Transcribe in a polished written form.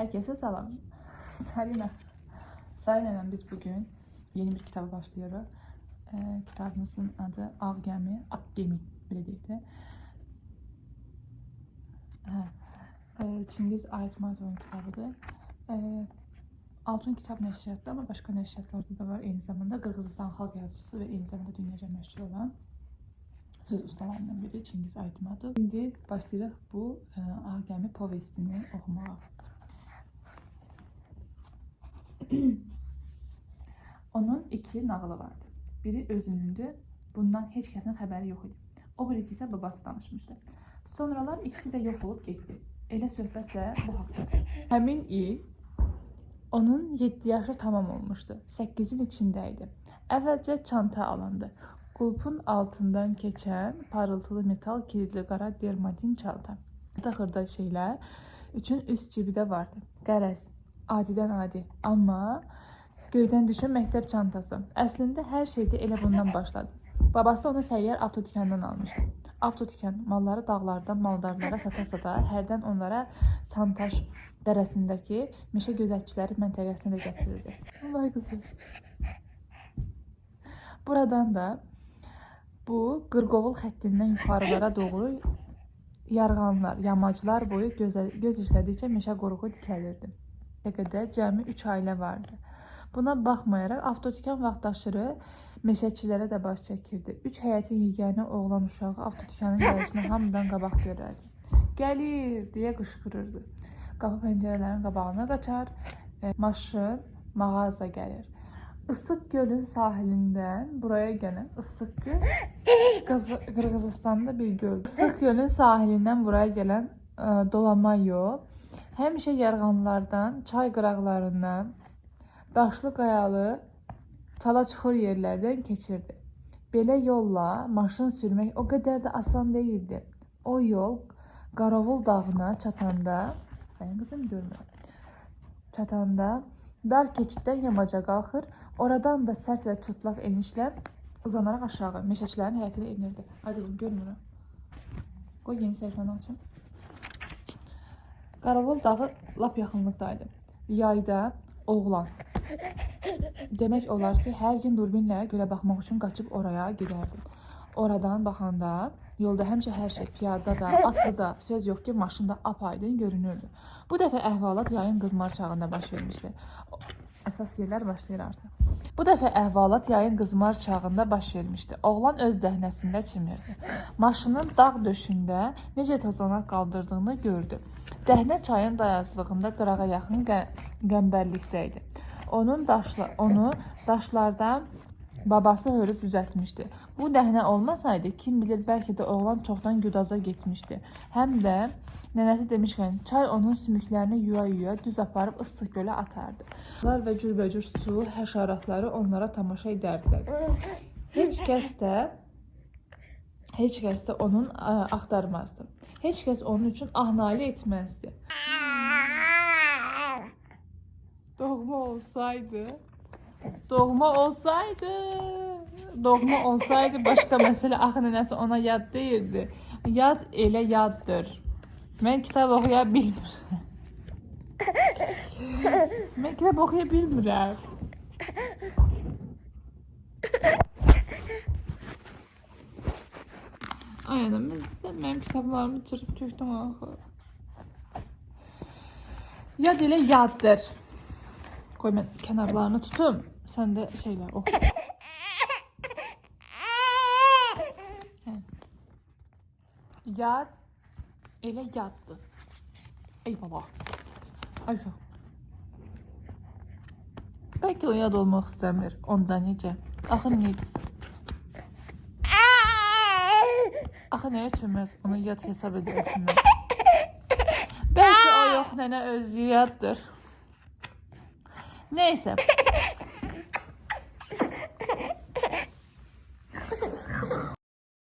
Herkese selam. Salina'yla biz bugün yeni bir kitaba başlıyoruz. Kitabımızın adı Ağ Gəmi, Ak Gemi, belə deyək də. Çingiz Aytmatovun kitabıdır. Altın Kitab nəşriyyatda, ama başka nəşriyyatlarda da var. Eyni zamanda Qırğızistan xalq yazıcısı ve eyni zamanda dünyaca məşhur olan söz ustalarından biri Çingiz Aytmatov. Şimdi başlayırıq bu Ağ Gəmi povestini oxumağa. Onun iki nağılı vardı. Biri özünündü, bundan heç kəsin xəbəri yox idi. O birisi isə babası danışmışdı. Sonralar ikisi də yox olub getdi. Elə söhbət də bu haqdadır. Həmin il onun 7 yaşı tamam olmuşdu. 8'in içindəydi. Əvvəlcə çanta alındı. Qulpun altından keçən parıltılı metal kilidli qara dermatin çanta. Xırda şeylər üçün üst cibi də vardı. Qərəz, adidən adi, amma göydən düşən məktəb çantası. Əslində hər şey də elə bundan başladı. Babası onu səyyar avtodükandan almışdı. Avtodükan malları dağlardan maldarlara sata-sata hərdən onlara Santaş dərəsindəki meşə gözətçiləri məntəqəsinə də gətirirdi. Allah qızım. Buradan da bu qırqovul xəttindən yuxarılara doğru yarğanlar, yamaclar boyu göz işlədikcə meşə qoruğu dikəlirdi. Təqədə cəmi 3 ailə vardı. Buna baxmayaraq avtodükan vaxtaşırı meşəçilərə də baş çəkirdi. 3 həyətin yeganə oğlan uşağı avtodükanın gəlişini hamıdan qabaq görərdi. Gəlir deyə qışqırırdı. Qapı pəncərələrin qabağına qaçar, maşın, mağaza gəlir. Isıq gölün sahilindən buraya gələn Isıq göl Qırğızistanda bir göl. Isıq gölün sahilindən buraya gələn dolama yol həmişə yarğanlardan, çay qıraqlarından, daşlı qayalı, çala-çuxur yerlərdən keçirdi. Belə yolla maşın sürmək o qədər də asan değildi. O yol Qaravul dağına çatanda, qızım görmürəm, çatanda dar keçiddən yamaca qalxır, oradan da sərt və çıplaq enişlər uzanaraq aşağı meşəçilərin həyətinə inirdi. Ay qızım görmürəm. Qoy yeni səhifəni açım. Qaravul dağı lap yaxınlıqdaydı. Yayda oğlan. Demək olar ki, hər gün durbinlə gölə baxmaq üçün qaçıb oraya gedərdi. Oradan baxanda yolda həmişə hər şey, piyada da, atlı da, söz yox ki, maşında apaydın görünürdü. Bu dəfə əhvalat yayın qızmar çağında baş vermişdi. Əsas yerlər başlayır artıq. Bu dəfə əhvalat yayın qızmar çağında baş vermişdi. Oğlan öz dəhnəsində çimirdi. Maşının dağ döşündə necə tozlanaq qaldırdığını gördü. Dəhnə çayın dayazlığında qırağa yaxın qəmbərlikdə idi. Onu daşlardan babası hörüb düzəltmişdi. Bu dəhnə olmasaydı, kim bilir, bəlkə də oğlan çoxdan güdaza getmişdi. Həm də nənəsi demişkən, çay onun sümüklərini yuya-yuya düz aparıb Isıq gölə atardı. Və cürbəcür su həşəratları onlara tamaşa edərdilər. Heç kəs də onun axtarmazdı. Heç kəs onun üçün ah-nalə etməzdi. Doğma olsaydı başqa məsələ, axı nənəsi ona yad deyirdi. Yad elə yaddır. Mən kitab oxuya bilmirəm. Ay anam, sən mənim kitablarımı çırpıb tökdün axı. Yad elə yaddır. Qoy mən kənarlarını tutum, sən də şeylər oxu. Yad elə yaddır. Ey baba. Ay uşaq. Bəlkə o yad olmaq istəmir. Onda necə? Axı nə üçün məhz onu yad hesab edilsinlər? Bəlkə o yox, nənə özü yaddır. Neyse.